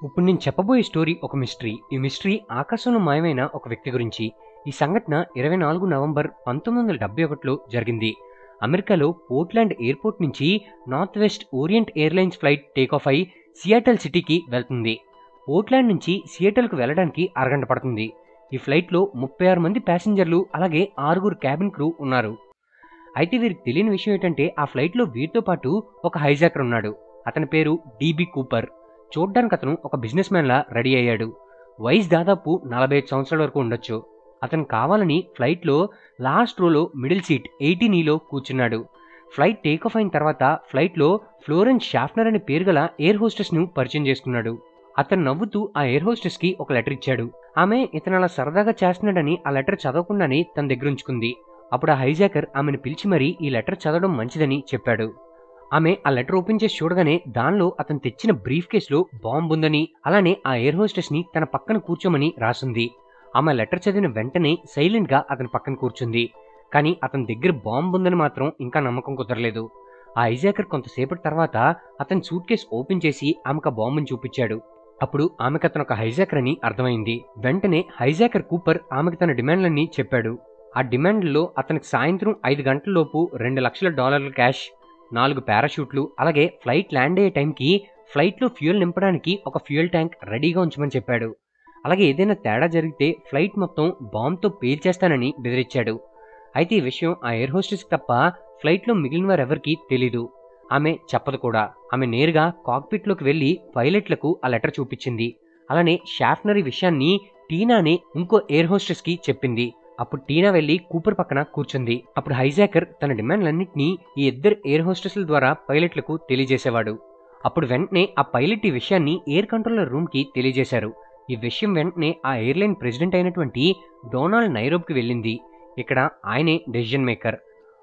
ఇప్పుడు నేను చెప్పబోయే స్టోరీ ఒక మిస్టరీ. ఈ మిస్టరీ ఆకాశంలో మాయమైన ఒక వ్యక్తి గురించి. ఈ సంఘటన 24 నవంబర్ 1971లో జరిగింది. అమెరికాలో పోర్ట్లాండ్ ఎయిర్పోర్ట్ నుంచి North West Orient Airlines flight takeoff అయి సియాటల్ సిటీకి వెళ్తుంది. పోర్ట్లాండ్ నుంచి సియాటల్కు వెళ్ళడానికి అరగంట పడుతుంది. ఈ ఫ్లైట్లో 36 మంది ప్యాసింజర్లు అలాగే 6 క్యాబిన్ క్రూ ఉన్నారు. అయితే వీరికి తెలియని విషయం ఏంటంటే ఆ ఫ్లైట్లో వీరితో పాటు ఒక హైజాకర్ ఉన్నాడు. అతని పేరు డీబీ కూపర్. చూడ్డానికి అతను ఒక బిజినెస్ మ్యాన్ లా రెడీ అయ్యాడు. వయసు దాదాపు 45 సంవత్సరాల వరకు ఉండొచ్చు. అతను కావాలని ఫ్లైట్లో లాస్ట్ రోలో మిడిల్ సీట్ 18Eలో కూర్చున్నాడు. ఫ్లైట్ టేకాఫ్ అయిన తర్వాత ఫ్లైట్లో ఫ్లోరెన్స్ షాఫ్నర్ అనే పేరు గల ఎయిర్ హోస్టెస్ ను పరిచయం చేసుకున్నాడు. అతను నవ్వుతూ ఆ ఎయిర్ హోస్టెస్ కి ఒక లెటర్ ఇచ్చాడు. ఆమె ఇతను అలా సరదాగా చేస్తున్నాడని ఆ లెటర్ చదవకుండానే తన దగ్గర ఉంచుకుంది. అప్పుడు ఆ హైజాకర్ ఆమెను పిలిచి మరీ ఈ లెటర్ చదవడం మంచిదని చెప్పాడు. ఆమె ఆ లెటర్ ఓపెన్ చేసి చూడగానే దానిలో అతను తెచ్చిన బ్రీఫ్ కేసులో బాంబు ఉందని, అలానే ఆ ఎయిర్ హోస్టెస్ ని తన పక్కన కూర్చోమని రాసింది. ఆమె లెటర్ చదివిన వెంటనే సైలెంట్ గా అతని పక్కన కూర్చుంది. కానీ అతని దగ్గర బాంబు ఉందని మాత్రం ఇంకా నమ్మకం కుదరలేదు. ఆ హైజాకర్ కొంతసేపటి తర్వాత అతని సూట్ కేసు ఓపెన్ చేసి ఆమెకు ఆ బాంబుని చూపించాడు. అప్పుడు ఆమెకు అతను ఒక హైజాకర్ అని అర్థమైంది. వెంటనే హైజాకర్ కూపర్ ఆమెకు తన డిమాండ్లన్నీ చెప్పాడు. ఆ డిమాండ్లలో అతనికి సాయంత్రం 5 గంటలలోపు $2 లక్షల క్యాష్, 4 పారాషూట్లు, అలాగే ఫ్లైట్ ల్యాండ్ అయ్యే టైంకి ఫ్లైట్లో ఫ్యూయల్ నింపడానికి ఒక ఫ్యూయల్ ట్యాంక్ రెడీగా ఉంచమని చెప్పాడు. అలాగే ఏదైనా తేడా జరిగితే ఫ్లైట్ మొత్తం బాంబుతో పేల్చేస్తానని బెదిరించాడు. అయితే ఈ విషయం ఆ ఎయిర్ హోస్టెస్ తప్ప ఫ్లైట్లో మిగిలిన వారెవరికీ తెలీదు. ఆమె చెప్పదు కూడా. ఆమె నేరుగా కాక్పిట్లోకి వెళ్లి పైలట్లకు ఆ లెటర్ చూపించింది. అలానే షాఫ్నర్ ఈ విషయాన్ని టీనా అనే ఇంకో ఎయిర్ హోస్టెస్ కి చెప్పింది. అప్పుడు టీనా వెళ్లి కూపర్ పక్కన కూర్చుంది. అప్పుడు హైజాకర్ తన డిమాండ్లన్నింటినీ ఈ ఇద్దరు ఎయిర్ హోస్టెస్ల ద్వారా పైలట్లకు తెలియజేసేవాడు. అప్పుడు వెంటనే ఆ పైలట్ ఈ విషయాన్ని ఎయిర్ కంట్రోలర్ రూమ్ కి తెలియజేశారు. ఈ విషయం వెంటనే ఆ ఎయిర్లైన్ ప్రెసిడెంట్ అయినటువంటి డొనాల్డ్ నైరోబ్ కి వెళ్ళింది. ఇక్కడ ఆయనే డెసిజన్ మేకర్.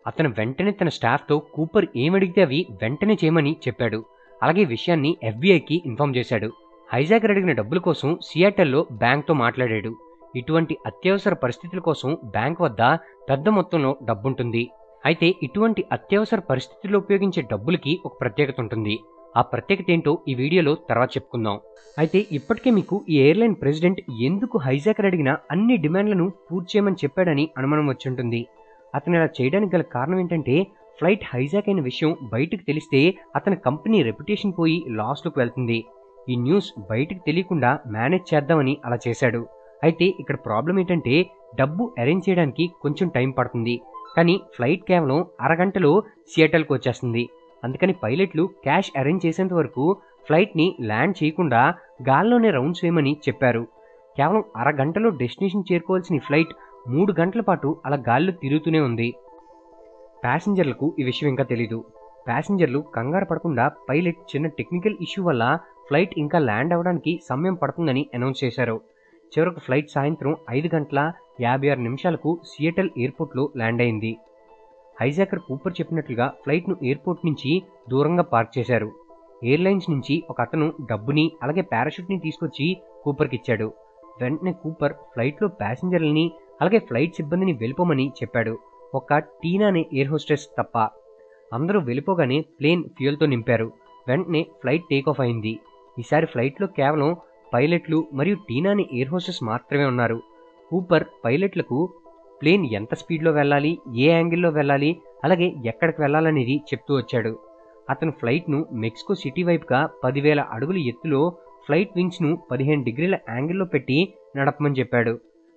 అతను వెంటనే తన స్టాఫ్ తో కూపర్ ఏమడిగితే అవి వెంటనే చేయమని చెప్పాడు. అలాగే ఈ విషయాన్ని FBIకి ఇన్ఫార్మ్ చేశాడు. హైజాకర్ అడిగిన డబ్బుల కోసం సియాటల్లో బ్యాంక్ తో మాట్లాడాడు. ఇటువంటి అత్యవసర పరిస్థితుల కోసం బ్యాంక్ వద్ద పెద్ద మొత్తంలో డబ్బుంటుంది. అయితే ఇటువంటి అత్యవసర పరిస్థితుల్లో ఉపయోగించే డబ్బులకి ఒక ప్రత్యేకత ఉంటుంది. ఆ ప్రత్యేకత ఏంటో ఈ వీడియోలో తర్వాత చెప్పుకుందాం. అయితే ఇప్పటికే మీకు ఈ ఎయిర్లైన్ ప్రెసిడెంట్ ఎందుకు హైజాకర్ అడిగిన అన్ని డిమాండ్లను పూర్తి చేయమని చెప్పాడని అనుమానం వచ్చుంటుంది. అతను ఇలా చేయడానికి గల కారణం ఏంటంటే ఫ్లైట్ హైజాక్ అయిన విషయం బయటకు తెలిస్తే అతని కంపెనీ రెప్యుటేషన్ పోయి లాస్లోకి వెళ్తుంది. ఈ న్యూస్ బయటకు తెలియకుండా మేనేజ్ చేద్దామని అలా చేశాడు. అయితే ఇక్కడ ప్రాబ్లం ఏంటంటే డబ్బు అరేంజ్ చేయడానికి కొంచెం టైం పడుతుంది. కానీ ఫ్లైట్ కేవలం అరగంటలో సియాటల్కి వచ్చేస్తుంది. అందుకని పైలట్లు క్యాష్ అరేంజ్ చేసేంత వరకు ఫ్లైట్ని ల్యాండ్ చేయకుండా గాల్లోనే రౌండ్స్ వేయమని చెప్పారు. కేవలం అరగంటలో డెస్టినేషన్ చేరుకోవాల్సిన ఫ్లైట్ 3 గంటల పాటు అలా గాల్లో తిరుగుతూనే ఉంది. ప్యాసింజర్లకు ఈ విషయం ఇంకా తెలీదు. ప్యాసింజర్లు కంగారు పడకుండా పైలట్ చిన్న టెక్నికల్ ఇష్యూ వల్ల ఫ్లైట్ ఇంకా ల్యాండ్ అవ్వడానికి సమయం పడుతుందని అనౌన్స్ చేశారు. చివరకు ఫ్లైట్ సాయంత్రం 5:56 సియాటల్ ఎయిర్పోర్ట్లో ల్యాండ్ అయింది. హైజాకర్ కూపర్ చెప్పినట్లుగా ఫ్లైట్ను ఎయిర్పోర్ట్ నుంచి దూరంగా పార్క్ చేశారు. ఎయిర్లైన్స్ నుంచి ఒక అతను డబ్బుని అలాగే పారాషూట్ని తీసుకొచ్చి కూపర్కి ఇచ్చాడు. వెంటనే కూపర్ ఫ్లైట్లో ప్యాసింజర్లని అలాగే ఫ్లైట్ సిబ్బందిని వెళ్ళిపోమని చెప్పాడు. ఒక్క టీనా అనే ఎయిర్ హోస్టెస్ తప్ప. అందరూ వెళ్ళిపోగానే ప్లేన్ ఫ్యూయల్తో నింపారు. వెంటనే ఫ్లైట్ టేకాఫ్ అయింది. ఈసారి ఫ్లైట్లో కేవలం పైలట్లు మరియు టీనా అనే ఎయిర్ హోస్టెస్ మాత్రమే ఉన్నారు. కూపర్ పైలట్లకు ప్లేన్ ఎంత స్పీడ్లో వెళ్ళాలి, ఏ యాంగిల్లో వెళ్ళాలి, అలాగే ఎక్కడికి వెళ్ళాలనేది చెప్తూ వచ్చాడు. అతను ఫ్లైట్ను మెక్సికో సిటీ వైపుగా 10,000 అడుగుల ఎత్తులో ఫ్లైట్ వింగ్స్ను 15 డిగ్రీల యాంగిల్లో పెట్టి నడపమని చెప్పాడు.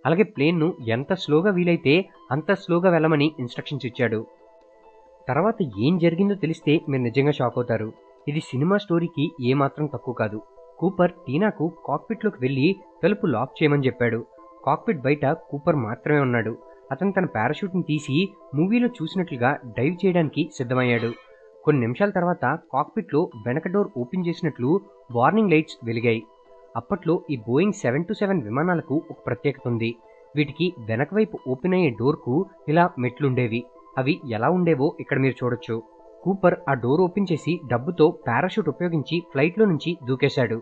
అలాగే ప్లేన్ను ఎంత స్లోగా వీలైతే అంత స్లోగా వెళ్ళమని ఇన్స్ట్రక్షన్స్ ఇచ్చాడు. తర్వాత ఏం జరిగిందో తెలిస్తే మీరు నిజంగా షాక్ అవుతారు. ఇది సినిమా స్టోరీకి ఏమాత్రం తక్కువ కాదు. కూపర్ టీనాకు కాక్పిట్లోకి వెళ్లి తలుపు లాక్ చేయమని చెప్పాడు. కాక్పిట్ బయట కూపర్ మాత్రమే ఉన్నాడు. అతను తన పారాషూట్ని తీసి మూవీలో చూసినట్లుగా డైవ్ చేయడానికి సిద్ధమయ్యాడు. కొన్ని నిమిషాల తర్వాత కాక్పిట్లో వెనక డోర్ ఓపెన్ చేసినట్లు వార్నింగ్ లైట్స్ వెలిగాయి. అప్పట్లో ఈ బోయింగ్ 727 విమానాలకు ఒక ప్రత్యేకత ఉంది. వీటికి వెనక వైపు ఓపెన్ అయ్యే డోర్కు ఇలా మెట్లుండేవి. అవి ఎలా ఉండేవో ఇక్కడ మీరు చూడొచ్చు. కూపర్ ఆ డోర్ ఓపెన్ చేసి డబ్బుతో పారాషూట్ ఉపయోగించి ఫ్లైట్లో నుంచి దూకేశాడు.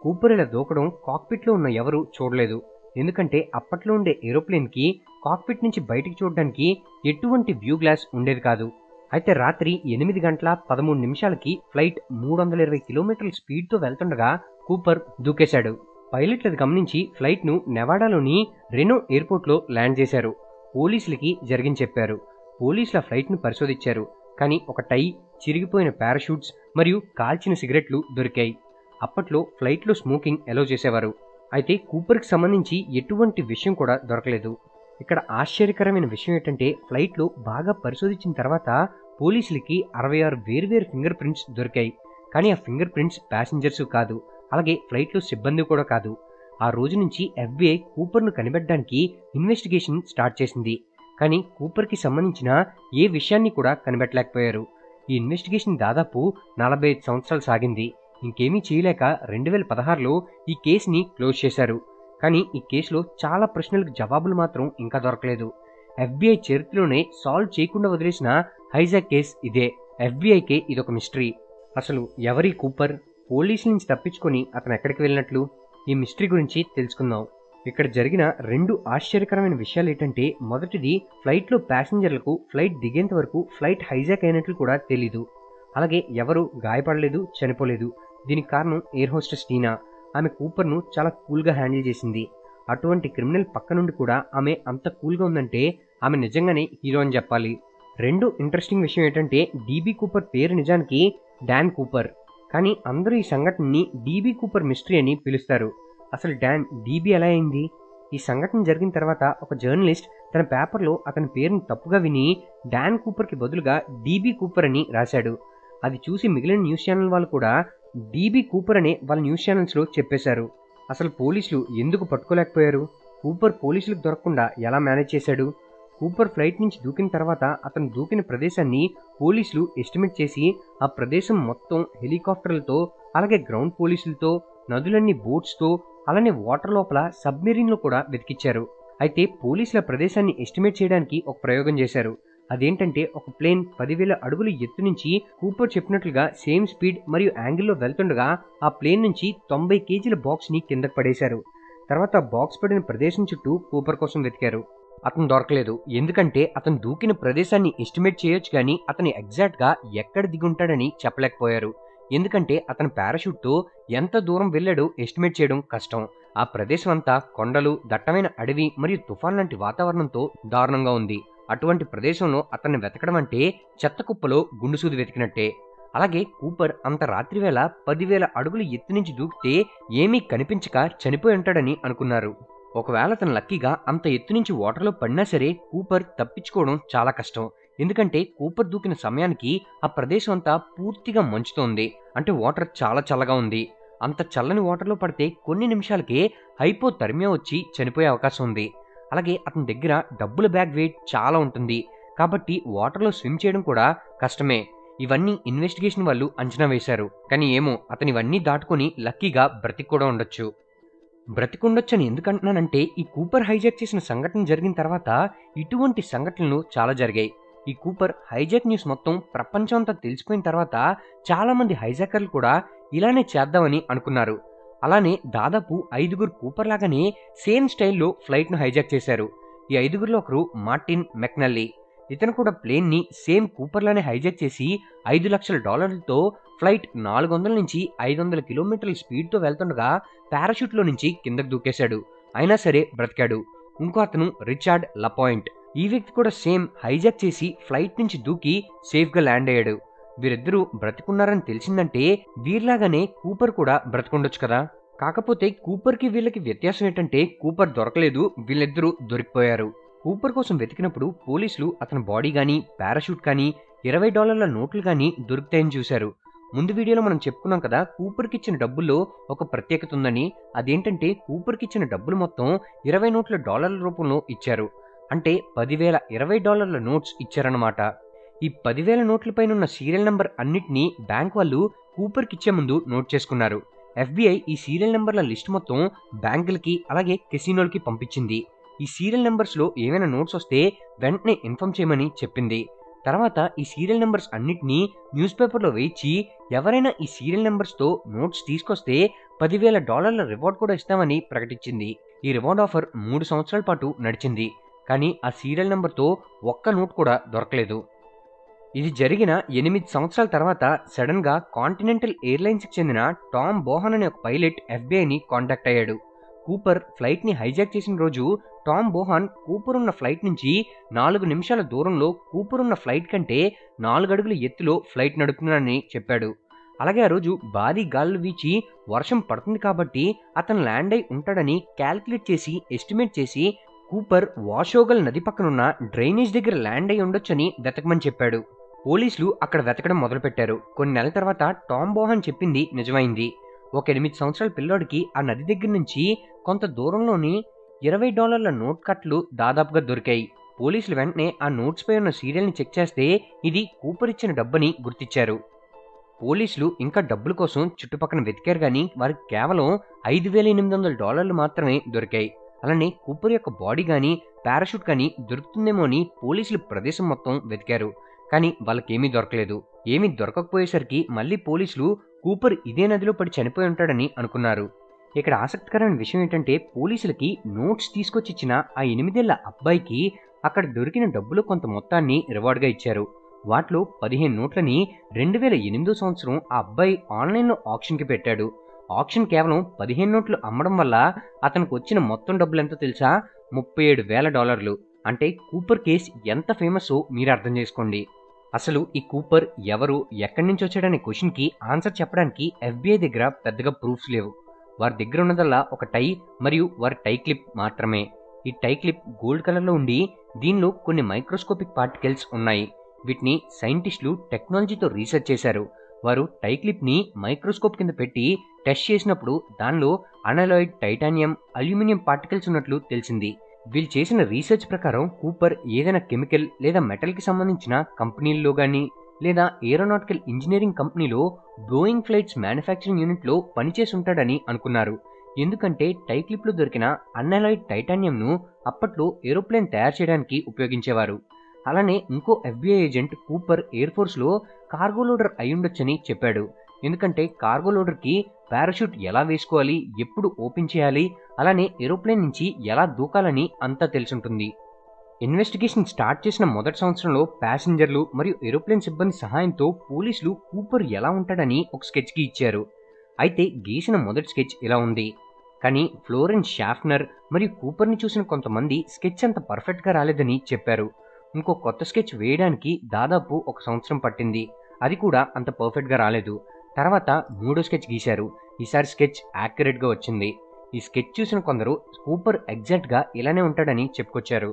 కూపర్ ఇలా దూకడం కాక్పిట్లో ఉన్న ఎవరూ చూడలేదు. ఎందుకంటే అప్పట్లో ఉండే ఏరోప్లేన్కి కాక్పిట్ నుంచి బయటికి చూడడానికి ఎటువంటి వ్యూ గ్లాస్ ఉండేది కాదు. అయితే రాత్రి 8:13 ఫ్లైట్ 320 కిలోమీటర్ల స్పీడ్తో వెళ్తుండగా కూపర్ దూకేశాడు. పైలట్లు అది గమనించి ఫ్లైట్ను నెవాడాలోని రెనో ఎయిర్పోర్ట్లో ల్యాండ్ చేశారు. పోలీసులకి జరిగింది చెప్పారు. పోలీసులు ఆ ఫ్లైట్ను పరిశోధించారు. కానీ ఒక టై, చిరిగిపోయిన పారాషూట్స్ మరియు కాల్చిన సిగరెట్లు దొరికాయి. అప్పట్లో ఫ్లైట్లో స్మోకింగ్ అలౌ చేసేవారు. అయితే కూపర్కి సంబంధించి ఎటువంటి విషయం కూడా దొరకలేదు. ఇక్కడ ఆశ్చర్యకరమైన విషయం ఏంటంటే ఫ్లైట్లో బాగా పరిశోధించిన తర్వాత పోలీసులకి 66 వేర్వేరు ఫింగర్ ప్రింట్స్ దొరికాయి. కానీ ఆ ఫింగర్ ప్రింట్స్ ప్యాసింజర్స్ కాదు, అలాగే ఫ్లైట్లో సిబ్బంది కూడా కాదు. ఆ రోజు నుంచి FBI కూపర్ను కనిపెట్టడానికి ఇన్వెస్టిగేషన్ స్టార్ట్ చేసింది. కానీ కూపర్కి సంబంధించిన ఏ విషయాన్ని కూడా కనిపెట్టలేకపోయారు. ఈ ఇన్వెస్టిగేషన్ దాదాపు 45 సంవత్సరాలు సాగింది. ఇంకేమీ చేయలేక 2016లో ఈ కేసుని క్లోజ్ చేశారు. కానీ ఈ కేసులో చాలా ప్రశ్నలకు జవాబులు మాత్రం ఇంకా దొరకలేదు. FBI చరిత్రలోనే సాల్వ్ చేయకుండా వదిలేసిన హైజాక్ కేస్ ఇదే. FBIకే ఇదొక మిస్టరీ. అసలు ఎవరి కూపర్? పోలీసుల నుంచి తప్పించుకొని అతను ఎక్కడికి వెళ్ళినట్లు? ఈ మిస్టరీ గురించి తెలుసుకుందాం. ఇక్కడ జరిగిన 2 ఆశ్చర్యకరమైన విషయాలు ఏంటంటే, మొదటిది ఫ్లైట్లో ప్యాసింజర్లకు ఫ్లైట్ దిగేంత వరకు ఫ్లైట్ హైజాక్ అయినట్లు కూడా తెలీదు. అలాగే ఎవరు గాయపడలేదు, చనిపోలేదు. దీనికి కారణం ఎయిర్ హోస్టెస్ టీనా. ఆమె కూపర్ను చాలా కూల్గా హ్యాండిల్ చేసింది. అటువంటి క్రిమినల్ పక్క నుండి కూడా ఆమె అంత కూల్గా ఉందంటే ఆమె నిజంగానే హీరో అని చెప్పాలి. 2 ఇంట్రెస్టింగ్ విషయం ఏంటంటే, DB కూపర్ పేరు నిజానికి డాన్ కూపర్. కానీ అందరూ ఈ సంఘటనని DB కూపర్ మిస్టరీ అని పిలుస్తారు. అసలు డాన్ DB ఎలా అయింది? ఈ సంఘటన జరిగిన తర్వాత ఒక జర్నలిస్ట్ తన పేపర్లో అతని పేరుని తప్పుగా విని డాన్ కూపర్కి బదులుగా DB కూపర్ అని రాశాడు. అది చూసి మిగిలిన న్యూస్ ఛానల్ వాళ్ళు కూడా DB కూపర్ అనే వాళ్ళ న్యూస్ ఛానల్స్లో చెప్పేశారు. అసలు పోలీసులు ఎందుకు పట్టుకోలేకపోయారు? కూపర్ పోలీసులకు దొరకకుండా ఎలా మేనేజ్ చేశాడు? కూపర్ ఫ్లైట్ నుంచి దూకిన తర్వాత అతను దూకిన ప్రదేశాన్ని పోలీసులు ఎస్టిమేట్ చేసి ఆ ప్రదేశం మొత్తం హెలికాప్టర్లతో, అలాగే గ్రౌండ్ పోలీసులతో, నదులన్నీ బోట్స్తో, అలానే వాటర్ లోపల సబ్మెరీన్లో కూడా వెతికిచ్చారు. అయితే పోలీసుల ప్రదేశాన్ని ఎస్టిమేట్ చేయడానికి ఒక ప్రయోగం చేశారు. అదేంటంటే ఒక ప్లేన్ 10,000 అడుగుల ఎత్తు నుంచి కూపర్ చెప్పినట్లుగా సేమ్ స్పీడ్ మరియు యాంగిల్లో వెళ్తుండగా ఆ ప్లేన్ నుంచి 90 కేజీల బాక్స్ని కిందకు పడేశారు. తర్వాత బాక్స్ పడిన ప్రదేశం చుట్టూ కూపర్ కోసం వెతికారు. అతను దొరకలేదు. ఎందుకంటే అతను దూకిన ప్రదేశాన్ని ఎస్టిమేట్ చేయొచ్చు కానీ అతను ఎగ్జాక్ట్గా ఎక్కడ దిగి ఉంటాడని చెప్పలేకపోయారు. ఎందుకంటే అతను పారాషూట్తో ఎంత దూరం వెళ్ళాడో ఎస్టిమేట్ చేయడం కష్టం. ఆ ప్రదేశం అంతా కొండలు, దట్టమైన అడవి మరియు తుఫాన్ లాంటి వాతావరణంతో దారుణంగా ఉంది. అటువంటి ప్రదేశంలో అతన్ని వెతకడం అంటే చెత్త కుప్పలో గుండుసూది వెతికినట్టే. అలాగే కూపర్ అంత రాత్రివేళ 10,000 అడుగుల ఎత్తు నుంచి దూకితే ఏమీ కనిపించక చనిపోయి ఉంటాడని అనుకున్నారు. ఒకవేళ అతను లక్కీగా అంత ఎత్తు నుంచి వాటర్లో పడినా సరే కూపర్ తప్పించుకోవడం చాలా కష్టం. ఎందుకంటే కూపర్ దూకిన సమయానికి ఆ ప్రదేశం అంతా పూర్తిగా మంచుతోంది. అంటే వాటర్ చాలా చల్లగా ఉంది. అంత చల్లని వాటర్లో పడితే కొన్ని నిమిషాలకే హైపోథర్మియా వచ్చి చనిపోయే అవకాశం ఉంది. అలాగే అతని దగ్గర డబ్బుల బ్యాగ్ వెయిట్ చాలా ఉంటుంది. కాబట్టి వాటర్లో స్విమ్ చేయడం కూడా కష్టమే. ఇవన్నీ ఇన్వెస్టిగేషన్ వాళ్ళు అంచనా వేశారు. కానీ ఏమో అతను ఇవన్నీ దాటుకొని లక్కీగా బ్రతికి కూడా ఉండొచ్చు. బ్రతికుండొచ్చని ఎందుకంటున్నానంటే ఈ కూపర్ హైజాక్ చేసిన సంఘటన జరిగిన తర్వాత ఇటువంటి సంఘటనలు చాలా జరిగాయి. ఈ కూపర్ హైజాక్ న్యూస్ మొత్తం ప్రపంచం అంతా తెలిసిపోయిన తర్వాత చాలామంది హైజాకర్లు కూడా ఇలానే చేద్దామని అనుకున్నారు. అలానే దాదాపు 5గురు కూపర్ లాగానే సేమ్ స్టైల్లో ఫ్లైట్ను హైజాక్ చేశారు. ఈ 5గురిలో ఒకరు మార్టిన్ మెక్నల్లీ. ఇతను కూడా ప్లేన్ని సేమ్ కూపర్లానే హైజాక్ చేసి $5,00,000తో ఫ్లైట్ 400 నుంచి 500 కిలోమీటర్ల స్పీడ్తో వెళ్తుండగా పారాషూట్లో నుంచి కిందకు దూకేశాడు. అయినా సరే బ్రతికాడు. ఇంకో అతను రిచార్డ్ లపాయింట్. ఈ వ్యక్తి కూడా సేమ్ హైజాక్ చేసి ఫ్లైట్ నుంచి దూకి సేఫ్గా ల్యాండ్ అయ్యాడు. వీరిద్దరూ బ్రతికున్నారని తెలిసిందంటే వీరిలాగానే కూపర్ కూడా బ్రతికుండొచ్చు కదా. కాకపోతే కూపర్కి వీళ్ళకి వ్యత్యాసం ఏంటంటే కూపర్ దొరకలేదు, వీళ్ళిద్దరూ దొరికిపోయారు. కూపర్ కోసం వెతికినప్పుడు పోలీసులు అతని బాడీ కానీ, పారాషూట్ కానీ, $20 నోట్లు కానీ దొరుకుతాయని చూశారు. ముందు వీడియోలో మనం చెప్పుకున్నాం కదా, కూపర్కి ఇచ్చిన డబ్బుల్లో ఒక ప్రత్యేకత ఉందని. అదేంటంటే కూపర్కి ఇచ్చిన డబ్బులు మొత్తం $20 రూపంలో ఇచ్చారు. అంటే 10,000 $20 నోట్స్ ఇచ్చారన్నమాట. ఈ 10,000 నోట్లపైనున్న సీరియల్ నెంబర్ అన్నిటినీ బ్యాంక్ వాళ్ళు కూపర్కి ఇచ్చే ముందు నోట్ చేసుకున్నారు. FBI ఈ సీరియల్ నెంబర్ల లిస్ట్ మొత్తం బ్యాంకులకి అలాగే కెసినోలకి పంపించింది. ఈ సీరియల్ నెంబర్స్లో ఏమైనా నోట్స్ వస్తే వెంటనే ఇన్ఫార్మ్ చేయమని చెప్పింది. తర్వాత ఈ సీరియల్ నెంబర్స్ అన్నిటినీ న్యూస్ పేపర్లో వేయించి ఎవరైనా ఈ సీరియల్ నెంబర్స్తో నోట్స్ తీసుకొస్తే $10,000 రివార్డ్ కూడా ఇస్తామని ప్రకటించింది. ఈ రివార్డ్ ఆఫర్ 3 సంవత్సరాల పాటు నడిచింది. కానీ ఆ సీరియల్ నెంబర్తో ఒక్క నోట్ కూడా దొరకలేదు. ఇది జరిగిన 8 సంవత్సరాల తర్వాత సడన్గా కాంటినెంటల్ ఎయిర్లైన్స్కి చెందిన టామ్ బోహాన్ అనే ఒక పైలట్ ఎఫ్బిఐని కాంటాక్ట్ అయ్యాడు. కూపర్ ఫ్లైట్ని హైజాక్ చేసిన రోజు టామ్ బోహాన్ కూపర్ ఉన్న ఫ్లైట్ నుంచి 4 నిమిషాల దూరంలో కూపర్ ఉన్న ఫ్లైట్ కంటే 4 అడుగుల ఎత్తులో ఫ్లైట్ నడుపుతున్నానని చెప్పాడు. అలాగే ఆ రోజు భారీ గాలులు వీచి వర్షం పడుతుంది కాబట్టి అతను ల్యాండ్ అయి ఉంటాడని క్యాల్కులేట్ చేసి ఎస్టిమేట్ చేసి కూపర్ వాషోగల్ నది పక్కనున్న డ్రైనేజ్ దగ్గర ల్యాండ్ అయి ఉండొచ్చని వెతకమని చెప్పాడు. పోలీసులు అక్కడ వెతకడం మొదలుపెట్టారు. కొన్ని నెలల తర్వాత టామ్ బోహాన్ చెప్పింది నిజమైంది. ఒక 8 సంవత్సరాల పిల్లోడికి ఆ నది దగ్గర నుంచి కొంత దూరంలోని $20 నోట్ కట్లు దాదాపుగా దొరికాయి. పోలీసులు వెంటనే ఆ నోట్స్ పై ఉన్న సీరియల్ని చెక్ చేస్తే ఇది కూపర్ ఇచ్చిన డబ్బని గుర్తించారు. పోలీసులు ఇంకా డబ్బుల కోసం చుట్టుపక్కల వెతికారు కానీ వారికి కేవలం $5,800 మాత్రమే దొరికాయి. అలానే కూపర్ యొక్క బాడీ కానీ పారాషూట్ కానీ దొరుకుతుందేమో అని పోలీసులు ప్రదేశం మొత్తం వెతికారు. కానీ వాళ్ళకేమీ దొరకలేదు. ఏమీ దొరకకపోయేసరికి మళ్ళీ పోలీసులు కూపర్ ఇదే నదిలో పడి చనిపోయి ఉంటాడని అనుకున్నారు. ఇక్కడ ఆసక్తికరమైన విషయం ఏంటంటే పోలీసులకి నోట్స్ తీసుకొచ్చి ఇచ్చిన ఆ 8 ఏళ్ల అబ్బాయికి అక్కడ దొరికిన డబ్బులో కొంత మొత్తాన్ని రివార్డ్గా ఇచ్చారు. వాటిలో 15 నోట్లని 2008 సంవత్సరం ఆ అబ్బాయి ఆన్లైన్లో ఆప్షన్కి పెట్టాడు. ఆప్షన్ కేవలం 15 నోట్లు అమ్మడం వల్ల అతనికి వచ్చిన మొత్తం డబ్బులు ఎంతో తెలుసా? $37,000. అంటే కూపర్ కేస్ ఎంత ఫేమస్సో మీరు అర్థం చేసుకోండి. అసలు ఈ కూపర్ ఎవరు, ఎక్కడి నుంచి వచ్చాడనే క్వశ్చన్కి ఆన్సర్ చెప్పడానికి ఎఫ్బిఐ దగ్గర పెద్దగా ప్రూఫ్స్ లేవు. వారి దగ్గర ఉన్నదల్లా ఒక టై మరియు వారి టై క్లిప్ మాత్రమే. ఈ టై క్లిప్ గోల్డ్ కలర్లో ఉండి దీనిలో కొన్ని మైక్రోస్కోపిక్ పార్టికల్స్ ఉన్నాయి. వీటిని సైంటిస్టులు టెక్నాలజీతో రీసెర్చ్ చేశారు. వారు టై క్లిప్ని మైక్రోస్కోప్ కింద పెట్టి టెస్ట్ చేసినప్పుడు దానిలో అనలాయిడ్, టైటానియం, అల్యూమినియం పార్టికల్స్ ఉన్నట్లు తెలిసింది. వీళ్ళు చేసిన రీసెర్చ్ ప్రకారం కూపర్ ఏదైనా కెమికల్ లేదా మెటల్కి సంబంధించిన కంపెనీల్లో కానీ లేదా ఏరోనాటికల్ ఇంజనీరింగ్ కంపెనీలో బోయింగ్ ఫ్లైట్స్ మ్యానుఫ్యాక్చరింగ్ యూనిట్లో పనిచేసి ఉంటాడని అనుకున్నారు. ఎందుకంటే టై క్లిప్లో దొరికిన అన్నలాయిడ్ టైటానియంను అప్పట్లో ఏరోప్లేన్ తయారు చేయడానికి ఉపయోగించేవారు. అలానే ఇంకో ఎఫ్బిఐ ఏజెంట్ కూపర్ ఎయిర్ ఫోర్స్లో కార్గో లోడర్ అయ్యుండొచ్చని చెప్పాడు. ఎందుకంటే కార్గో లోడర్కి పారాషూట్ ఎలా వేసుకోవాలి, ఎప్పుడు ఓపెన్ చేయాలి, అలానే ఏరోప్లేన్ నుంచి ఎలా దూకాలని అంతా తెలుసుంటుంది. ఇన్వెస్టిగేషన్ స్టార్ట్ చేసిన మొదటి సంవత్సరంలో ప్యాసింజర్లు మరియు ఏరోప్లేన్ సిబ్బంది సహాయంతో పోలీసులు కూపర్ ఎలా ఉంటాడని ఒక స్కెచ్కి ఇచ్చారు. అయితే గీసిన మొదటి స్కెచ్ ఇలా ఉంది. కానీ ఫ్లోరెన్స్ షాఫ్నర్ మరియు కూపర్ని చూసిన కొంతమంది స్కెచ్ అంత పర్ఫెక్ట్గా రాలేదని చెప్పారు. ఇంకో కొత్త స్కెచ్ వేయడానికి దాదాపు 1 సంవత్సరం పట్టింది. అది కూడా అంత పర్ఫెక్ట్గా రాలేదు. తర్వాత 3వ స్కెచ్ గీశారు. ఈసారి స్కెచ్ యాక్యురేట్గా వచ్చింది. ఈ స్కెచ్ చూసిన కొందరు కూపర్ ఎగ్జాక్ట్గా ఇలానే ఉంటాడని చెప్పుకొచ్చారు.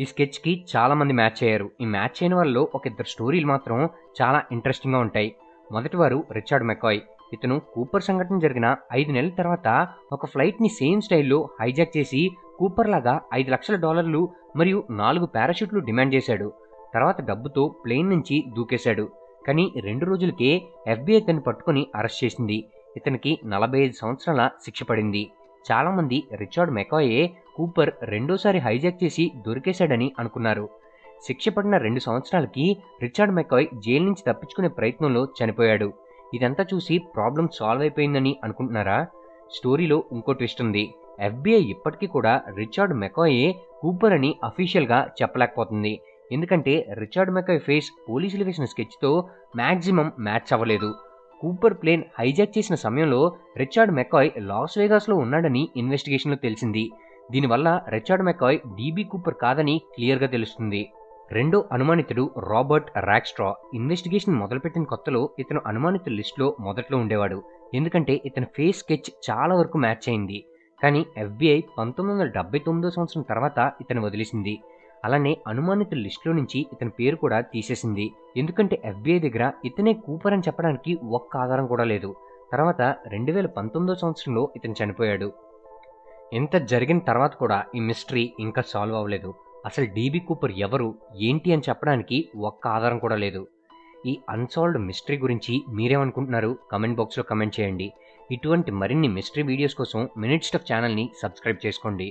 ఈ స్కెచ్కి చాలామంది మ్యాచ్ అయ్యారు. ఈ మ్యాచ్ అయిన వాళ్ళలో ఒక 2 స్టోరీలు మాత్రం చాలా ఇంట్రెస్టింగ్గా ఉంటాయి. మొదటివారు రిచర్డ్ మెకాయ్. ఇతను కూపర్ సంఘటన జరిగిన 5 నెలల తర్వాత ఒక ఫ్లైట్ని సేమ్ స్టైల్లో హైజాక్ చేసి కూపర్ లాగా $5,00,000 మరియు 4 పారాషూట్లు డిమాండ్ చేశాడు. తర్వాత డబ్బుతో ప్లేన్ నుంచి దూకేశాడు. కానీ 2 రోజులకే ఎఫ్బిఐ ఇతన్ని పట్టుకుని అరెస్ట్ చేసింది. ఇతనికి 45 సంవత్సరాల శిక్ష పడింది. చాలామంది రిచర్డ్ మెకాయే కూపర్ రెండోసారి హైజాక్ చేసి దొరికేశాడని అనుకున్నారు. శిక్ష పడిన 2 సంవత్సరాలకి రిచర్డ్ మెకాయ్ జైలు నుంచి తప్పించుకునే ప్రయత్నంలో చనిపోయాడు. ఇదంతా చూసి ప్రాబ్లం సాల్వ్ అయిపోయిందని అనుకుంటున్నారా? స్టోరీలో ఇంకో ట్విస్ట్ ఉంది. ఎఫ్బిఐ ఇప్పటికీ కూడా రిచర్డ్ మెకాయే కూపర్ అని అఫీషియల్గా చెప్పలేకపోతుంది. ఎందుకంటే రిచర్డ్ మెకాయ్ ఫేస్ పోలీసులు వేసిన స్కెచ్తో మ్యాక్సిమం మ్యాచ్ అవ్వలేదు. కూపర్ ప్లేన్ హైజాక్ చేసిన సమయంలో రిచర్డ్ మెకాయ్ లాస్ వేగాస్లో ఉన్నాడని ఇన్వెస్టిగేషన్లో తెలిసింది. దీనివల్ల రిచర్డ్ మెకాయ్ డీబీ కూపర్ కాదని క్లియర్గా తెలుస్తుంది. రెండో అనుమానితుడు రాబర్ట్ రాక్స్ట్రా. ఇన్వెస్టిగేషన్ మొదలుపెట్టిన కొత్తలో ఇతను అనుమానితుల లిస్టులో మొదట్లో ఉండేవాడు. ఎందుకంటే ఇతని ఫేస్ స్కెచ్ చాలా వరకు మ్యాచ్ అయింది. కానీ ఎఫ్బిఐ 1979 సంవత్సరం తర్వాత ఇతను వదిలేసింది. అలానే అనుమానితుల లిస్టులో నుంచి ఇతని పేరు కూడా తీసేసింది. ఎందుకంటే ఎఫ్బిఐ దగ్గర ఇతనే కూపర్ అని చెప్పడానికి ఒక్క ఆధారం కూడా లేదు. తర్వాత 2019 సంవత్సరంలో ఇతను చనిపోయాడు. ఇంత జరిగిన తర్వాత కూడా ఈ మిస్టరీ ఇంకా సాల్వ్ అవ్వలేదు. అసలు డీబీ కూపర్ ఎవరు, ఏంటి అని చెప్పడానికి ఒక్క ఆధారం కూడా లేదు. ఈ అన్సాల్వ్డ్ మిస్టరీ గురించి మీరేమనుకుంటున్నారు? కమెంట్ బాక్స్లో కమెంట్ చేయండి. ఇటువంటి మరిన్ని మిస్టరీ వీడియోస్ కోసం మినిట్ స్టఫ్ ఛానల్ని సబ్స్క్రైబ్ చేసుకోండి.